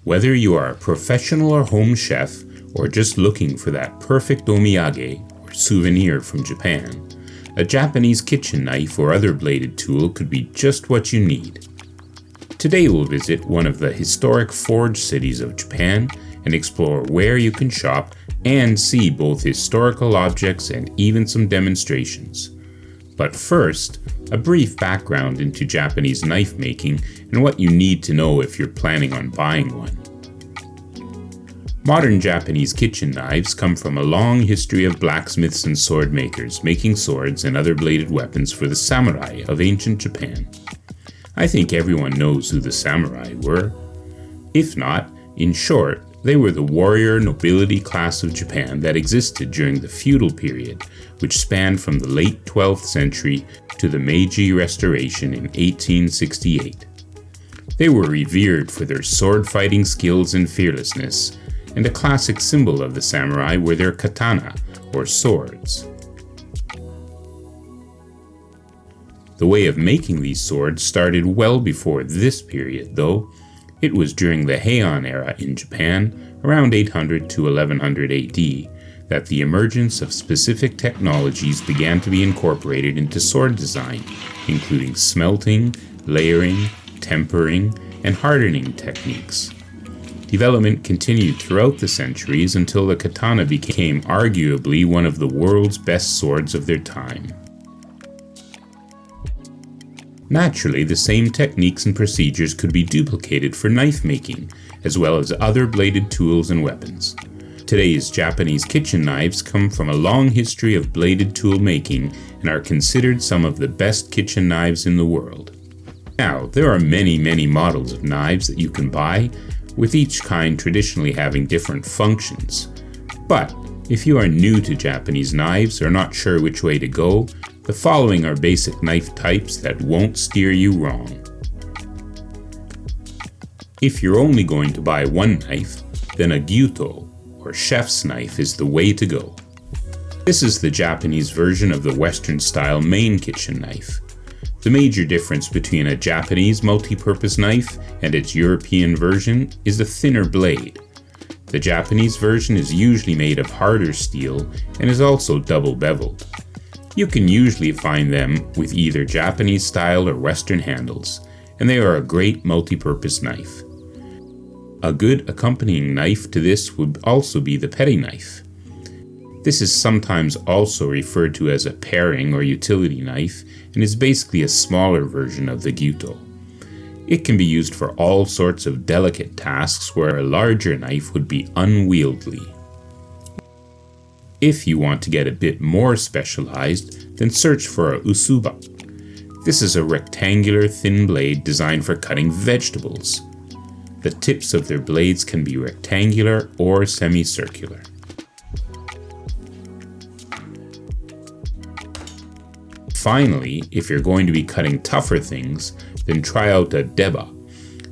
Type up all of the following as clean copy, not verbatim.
Whether you are a professional or home chef, or just looking for that perfect omiyage or souvenir from Japan, a Japanese kitchen knife or other bladed tool could be just what you need. Today we'll visit one of the historic forge cities of Japan and explore where you can shop and see both historical objects and even some demonstrations. But first, a brief background into Japanese knife making and what you need to know if you're planning on buying one. Modern Japanese kitchen knives come from a long history of blacksmiths and sword makers making swords and other bladed weapons for the samurai of ancient Japan. I think everyone knows who the samurai were. If not, in short, they were the warrior nobility class of Japan that existed during the feudal period, which spanned from the late 12th century to the Meiji Restoration in 1868. They were revered for their sword-fighting skills and fearlessness, and a classic symbol of the samurai were their katana, or swords. The way of making these swords started well before this period, though. It was during the Heian era in Japan, around 800 to 1100 AD, that the emergence of specific technologies began to be incorporated into sword design, including smelting, layering, tempering, and hardening techniques. Development continued throughout the centuries until the katana became arguably one of the world's best swords of their time. Naturally, the same techniques and procedures could be duplicated for knife making, as well as other bladed tools and weapons. Today's Japanese kitchen knives come from a long history of bladed tool making and are considered some of the best kitchen knives in the world. Now, there are many models of knives that you can buy, with each kind traditionally having different functions. But if you are new to Japanese knives or not sure which way to go, the following are basic knife types that won't steer you wrong. If you're only going to buy one knife, then a gyuto, or chef's knife, is the way to go. This is the Japanese version of the Western-style main kitchen knife. The major difference between a Japanese multi-purpose knife and its European version is the thinner blade. The Japanese version is usually made of harder steel and is also double beveled. You can usually find them with either Japanese style or Western handles, and they are a great multi-purpose knife. A good accompanying knife to this would also be the petty knife. This is sometimes also referred to as a paring or utility knife and is basically a smaller version of the gyuto. It can be used for all sorts of delicate tasks where a larger knife would be unwieldy. If you want to get a bit more specialized, then search for a usuba. This is a rectangular thin blade designed for cutting vegetables. The tips of their blades can be rectangular or semicircular. Finally, if you're going to be cutting tougher things, then try out a deba.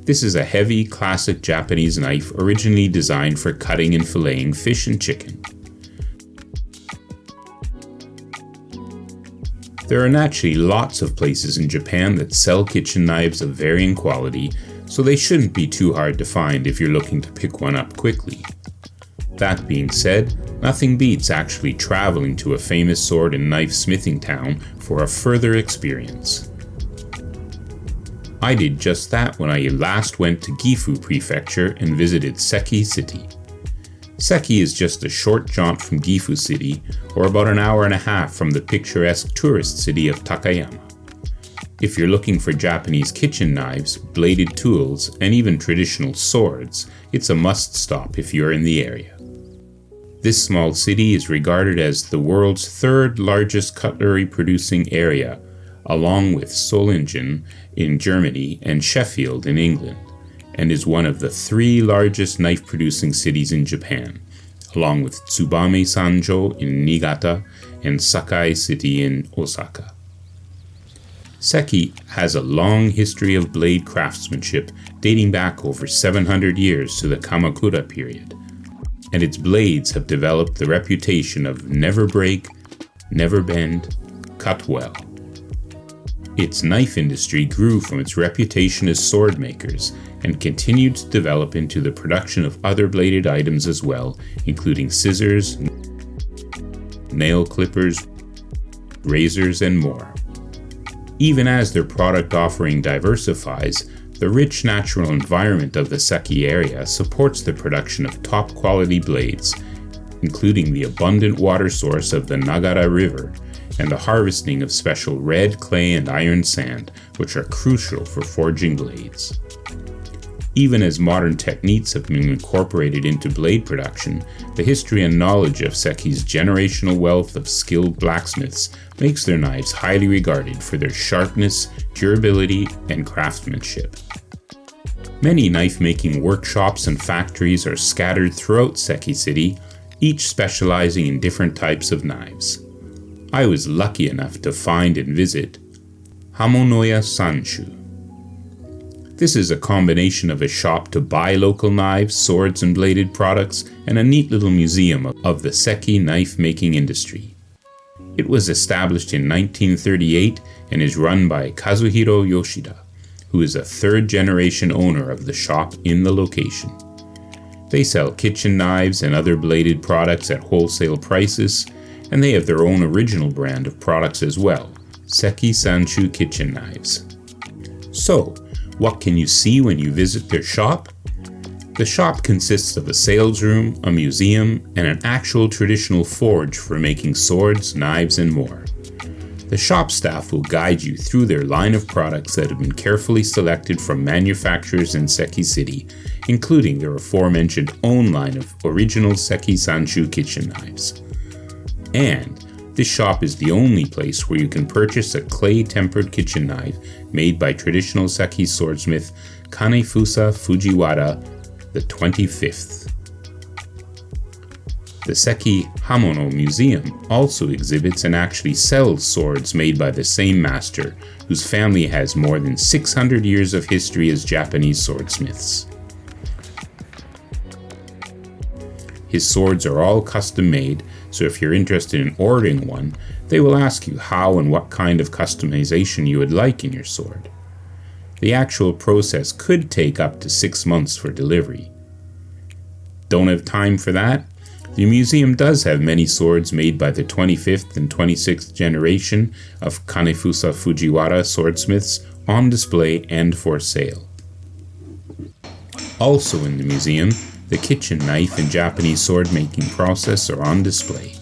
This is a heavy, classic Japanese knife originally designed for cutting and filleting fish and chicken. There are naturally lots of places in Japan that sell kitchen knives of varying quality, so they shouldn't be too hard to find if you're looking to pick one up quickly. That being said, nothing beats actually traveling to a famous sword and knife smithing town for a further experience. I did just that when I last went to Gifu Prefecture and visited Seki City. Seki is just a short jaunt from Gifu City, or about an hour and a half from the picturesque tourist city of Takayama. If you're looking for Japanese kitchen knives, bladed tools, and even traditional swords, it's a must-stop if you're in the area. This small city is regarded as the world's third largest cutlery producing area, along with Solingen in Germany and Sheffield in England, and is one of the 3 largest knife producing cities in Japan, along with Tsubame Sanjo in Niigata and Sakai City in Osaka. Seki has a long history of blade craftsmanship dating back over 700 years to the Kamakura period, and its blades have developed the reputation of never break, never bend, cut well. Its knife industry grew from its reputation as sword makers and continued to develop into the production of other bladed items as well, including scissors, nail clippers, razors, and more. Even as their product offering diversifies, the rich natural environment of the Seki area supports the production of top-quality blades, including the abundant water source of the Nagara River and the harvesting of special red clay and iron sand, which are crucial for forging blades. Even as modern techniques have been incorporated into blade production, the history and knowledge of Seki's generational wealth of skilled blacksmiths makes their knives highly regarded for their sharpness, durability, and craftsmanship. Many knife-making workshops and factories are scattered throughout Seki City, each specializing in different types of knives. I was lucky enough to find and visit Hamonoya Sanshu. This is a combination of a shop to buy local knives, swords, and bladed products, and a neat little museum of the Seki knife-making industry. It was established in 1938 and is run by Kazuhiro Yoshida, who is a third-generation owner of the shop in the location. They sell kitchen knives and other bladed products at wholesale prices, and they have their own original brand of products as well, Seki Sanshu kitchen knives. So, what can you see when you visit their shop? The shop consists of a sales room, a museum, and an actual traditional forge for making swords, knives, and more. The shop staff will guide you through their line of products that have been carefully selected from manufacturers in Seki City, including their aforementioned own line of original Seki Sanshu kitchen knives. And this shop is the only place where you can purchase a clay-tempered kitchen knife made by traditional Seki swordsmith Kanefusa Fujiwara the 25th. The Seki Hamono Museum also exhibits and actually sells swords made by the same master, whose family has more than 600 years of history as Japanese swordsmiths. His swords are all custom made, so if you're interested in ordering one, they will ask you how and what kind of customization you would like in your sword. The actual process could take up to 6 months for delivery. Don't have time for that? The museum does have many swords made by the 25th and 26th generation of Kanefusa Fujiwara swordsmiths on display and for sale. Also in the museum, the kitchen knife and Japanese sword making process are on display.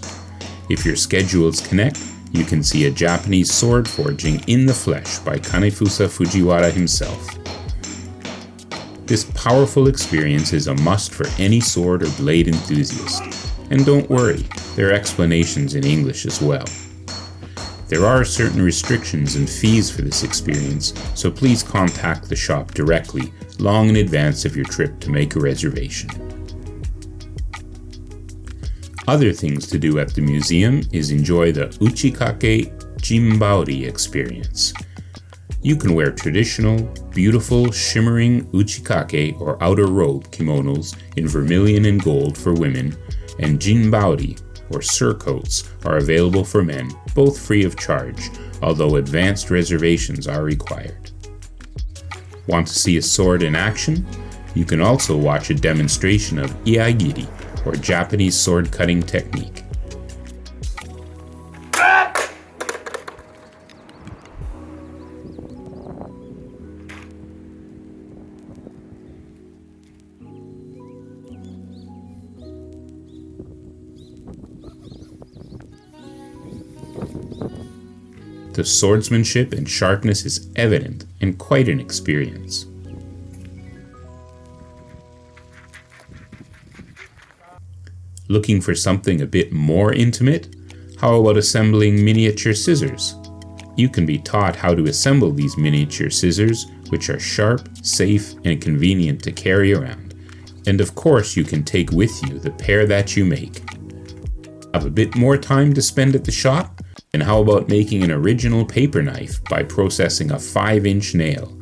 If your schedules connect, you can see a Japanese sword forging in the flesh by Kanefusa Fujiwara himself. This powerful experience is a must for any sword or blade enthusiast. And don't worry, there are explanations in English as well. There are certain restrictions and fees for this experience, so please contact the shop directly long in advance of your trip to make a reservation. Other things to do at the museum is enjoy the Uchikake Jinbaori experience. You can wear traditional, beautiful, shimmering uchikake or outer robe kimonos in vermilion and gold for women, and jinbaori or surcoats are available for men, both free of charge, although advanced reservations are required. Want to see a sword in action? You can also watch a demonstration of iagiri, or Japanese sword cutting technique. The swordsmanship and sharpness is evident and quite an experience. Looking for something a bit more intimate? How about assembling miniature scissors? You can be taught how to assemble these miniature scissors, which are sharp, safe, and convenient to carry around. And of course you can take with you the pair that you make. Have a bit more time to spend at the shop? And how about making an original paper knife by processing a 5-inch nail?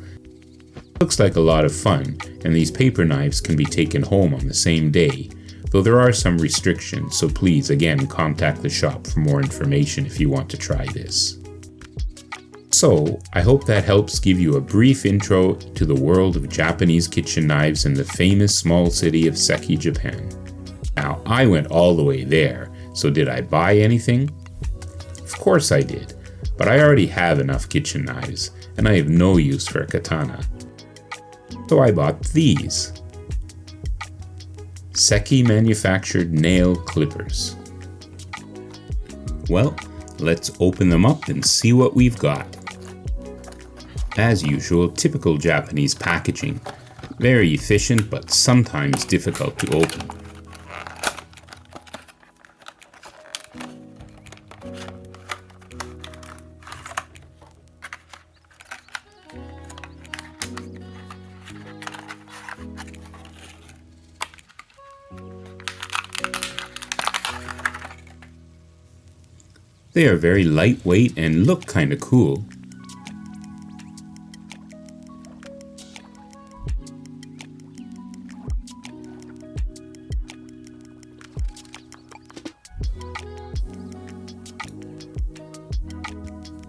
Looks like a lot of fun, and these paper knives can be taken home on the same day, though there are some restrictions, so please again contact the shop for more information if you want to try this. So, I hope that helps give you a brief intro to the world of Japanese kitchen knives in the famous small city of Seki, Japan. Now, I went all the way there, so did I buy anything? Of course I did, but I already have enough kitchen knives, and I have no use for a katana. So I bought these. Seki-manufactured nail clippers. Well, let's open them up and see what we've got. As usual, typical Japanese packaging. Very efficient, but sometimes difficult to open. They are very lightweight and look kinda cool.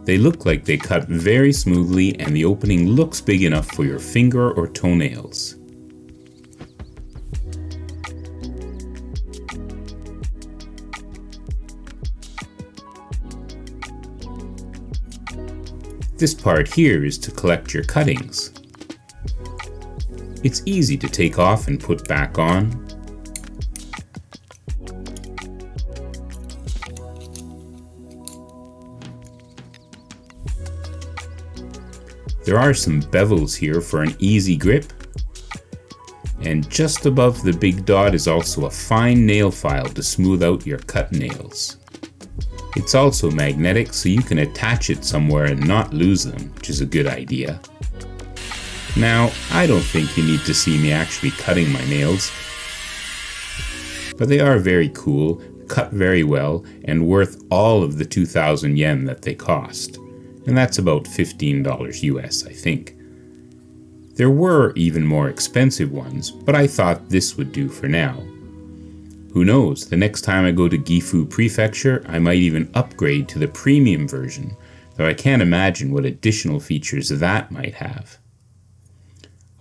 They look like they cut very smoothly, and the opening looks big enough for your finger or toenails. This part here is to collect your cuttings. It's easy to take off and put back on. There are some bevels here for an easy grip. And just above the big dot is also a fine nail file to smooth out your cut nails. It's also magnetic, so you can attach it somewhere and not lose them, which is a good idea. Now, I don't think you need to see me actually cutting my nails, but they are very cool, cut very well, and worth all of the 2,000 yen that they cost. And that's about $15 US, I think. There were even more expensive ones, but I thought this would do for now. Who knows, the next time I go to Gifu Prefecture, I might even upgrade to the premium version, though I can't imagine what additional features that might have.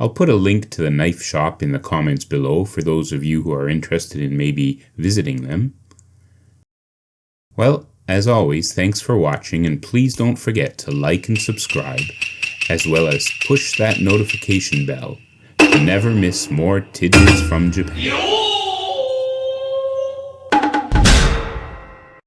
I'll put a link to the knife shop in the comments below for those of you who are interested in maybe visiting them. Well, as always, thanks for watching, and please don't forget to like and subscribe, as well as push that notification bell to never miss more tidbits from Japan.